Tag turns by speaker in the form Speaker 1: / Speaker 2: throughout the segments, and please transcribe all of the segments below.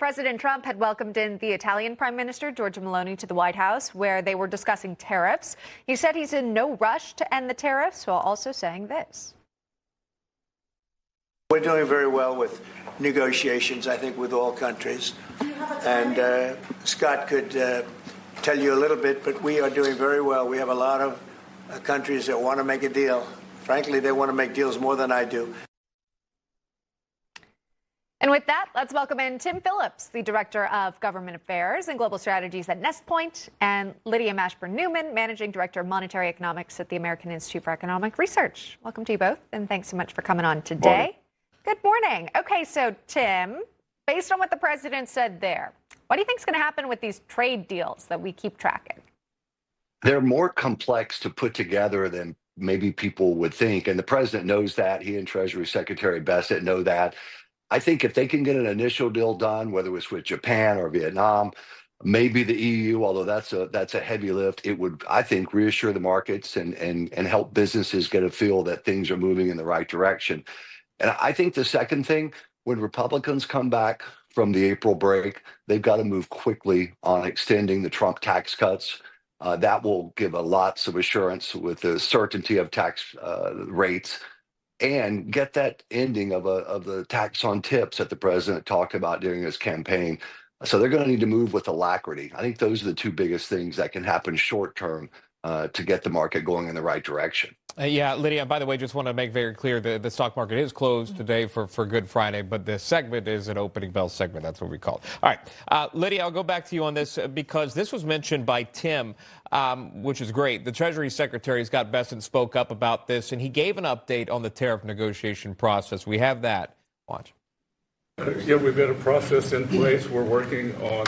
Speaker 1: President Trump had welcomed in the Italian Prime Minister, Giorgia Maloney, to the White House, where they were discussing tariffs. He said he's in no rush to end the tariffs, while also saying this.
Speaker 2: We're doing very well with negotiations, I think, with all countries. And Scott could tell you a little bit, but we are doing very well. We have a lot of countries that want to make a deal. Frankly, they want to make deals more than I do.
Speaker 1: And with that, let's welcome in Tim Phillips, the Director of Government Affairs and Global Strategies at Nestpoint, and Lydia Masher Newman, Managing Director of Monetary Economics at the American Institute for Economic Research. Welcome to you both, and thanks so much for coming on today.
Speaker 2: Morning.
Speaker 1: Good morning. Okay, so Tim, based on what the president said there, what do you think is going to happen with these trade deals that we keep tracking?
Speaker 3: They're more complex to put together than maybe people would think, and the president knows that. He and Treasury Secretary Besson know that. I think if they can get an initial deal done, whether it's with Japan or Vietnam, maybe the EU, although that's a heavy lift, it would, I think, reassure the markets and help businesses get a feel that things are moving in the right direction. And I think the second thing, when Republicans come back from the April break, they've got to move quickly on extending the Trump tax cuts. That will give a lots of assurance with the certainty of tax rates, and get that ending of the tax on tips that the president talked about during his campaign. So they're going to need to move with alacrity. I think those are the two biggest things that can happen short term to get the market going in the right direction.
Speaker 4: Yeah, Lydia, by the way, just want to make very clear that the stock market is closed today for Good Friday, but the segment is an opening bell segment. That's what we call it. All right, Lydia, I'll go back to you on this because this was mentioned by Tim, which is great. The Treasury Secretary Scott Besson spoke up about this, and he gave an update on the tariff negotiation process. We have that. Watch.
Speaker 5: Yeah, we've got a process in place. We're working on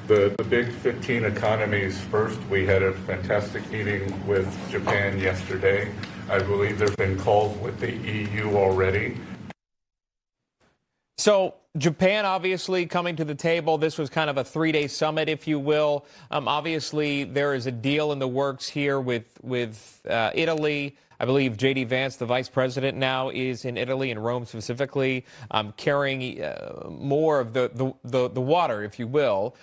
Speaker 5: the big 15 economies first. We had a fantastic meeting with Japan yesterday. I believe there have been calls with the EU already.
Speaker 4: So Japan obviously coming to the table. This was kind of a 3-day summit, if you will. Obviously, there is a deal in the works here with Italy. I believe JD Vance, the vice president now, is in Italy, in Rome specifically, carrying more of the water, if you will,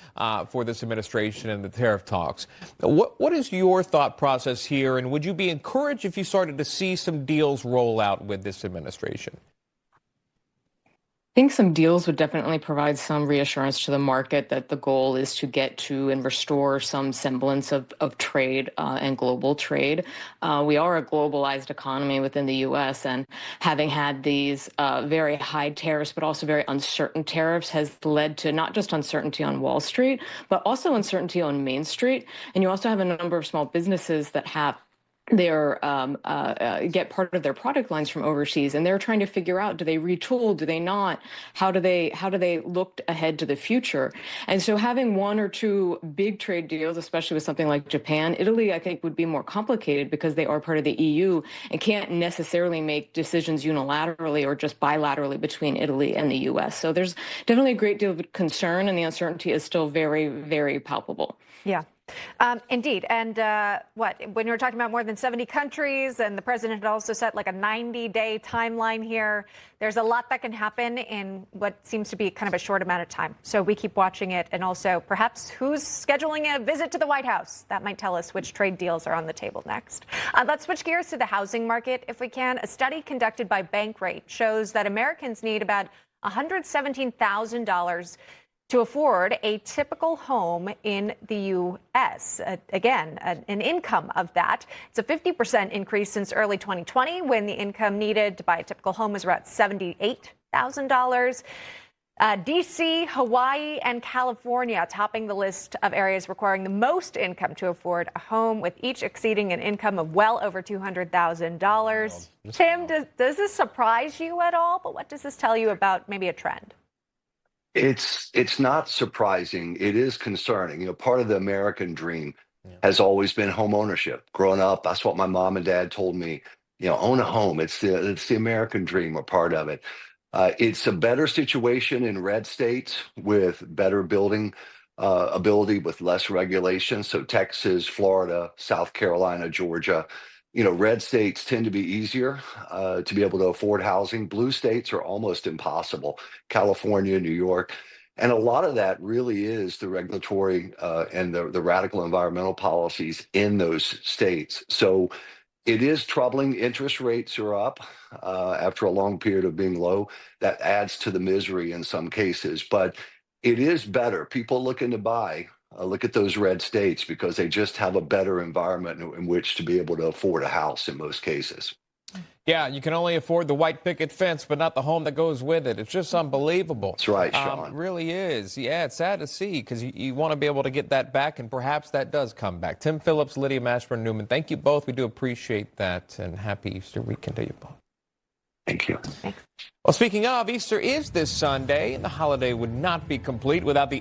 Speaker 4: for this administration and the tariff talks. What is your thought process here, and would you be encouraged if you started to see some deals roll out with this administration?
Speaker 6: I think some deals would definitely provide some reassurance to the market that the goal is to get to and restore some semblance of trade and global trade. We are a globalized economy within the U.S., and having had these very high tariffs, but also very uncertain tariffs, has led to not just uncertainty on Wall Street, but also uncertainty on Main Street. And you also have a number of small businesses that have get part of their product lines from overseas, and they're trying to figure out, do they retool, do they not, how do they look ahead to the future? And so having one or two big trade deals, especially with something like Japan, Italy, I think would be more complicated because they are part of the EU and can't necessarily make decisions unilaterally or just bilaterally between Italy and the US. So there's definitely a great deal of concern, and the uncertainty is still very, very palpable.
Speaker 1: Yeah. Indeed. And when you're talking about more than 70 countries, and the president had also set like a 90-day timeline here, there's a lot that can happen in what seems to be kind of a short amount of time. So we keep watching it, and also perhaps who's scheduling a visit to the White House. That might tell us which trade deals are on the table next. Let's switch gears to the housing market, if we can. A study conducted by Bankrate shows that Americans need about $117,000 to afford a typical home in the U.S. Again, an income of that. It's a 50% increase since early 2020, when the income needed to buy a typical home was about $78,000. D.C., Hawaii, and California topping the list of areas requiring the most income to afford a home, with each exceeding an income of well over $200,000. Tim, does this surprise you at all? But what does this tell you about maybe a trend?
Speaker 3: It's not surprising. It is concerning. You know, part of the American dream has always been home ownership. Growing up, that's what my mom and dad told me. You know, own a home. It's the American dream, or part of it. It's a better situation in red states with better building ability, with less regulation. So Texas, Florida, South Carolina, Georgia. You know, red states tend to be easier to be able to afford housing. Blue states are almost impossible. California, New York. And a lot of that really is the regulatory and the radical environmental policies in those states. So it is troubling. Interest rates are up after a long period of being low. That adds to the misery in some cases, but it is better. People looking to buy, look at those red states because they just have a better environment in which to be able to afford a house in most cases.
Speaker 4: Yeah, you can only afford the white picket fence, but not the home that goes with it. It's just unbelievable.
Speaker 3: That's right, Sean.
Speaker 4: It really is. Yeah, it's sad to see because you want to be able to get that back, and perhaps that does come back. Tim Phillips, Lydia Masher Newman, thank you both. We do appreciate that, and happy Easter weekend to you both.
Speaker 3: Thank you.
Speaker 1: Thanks.
Speaker 4: Well, speaking of, Easter is this Sunday, and the holiday would not be complete without the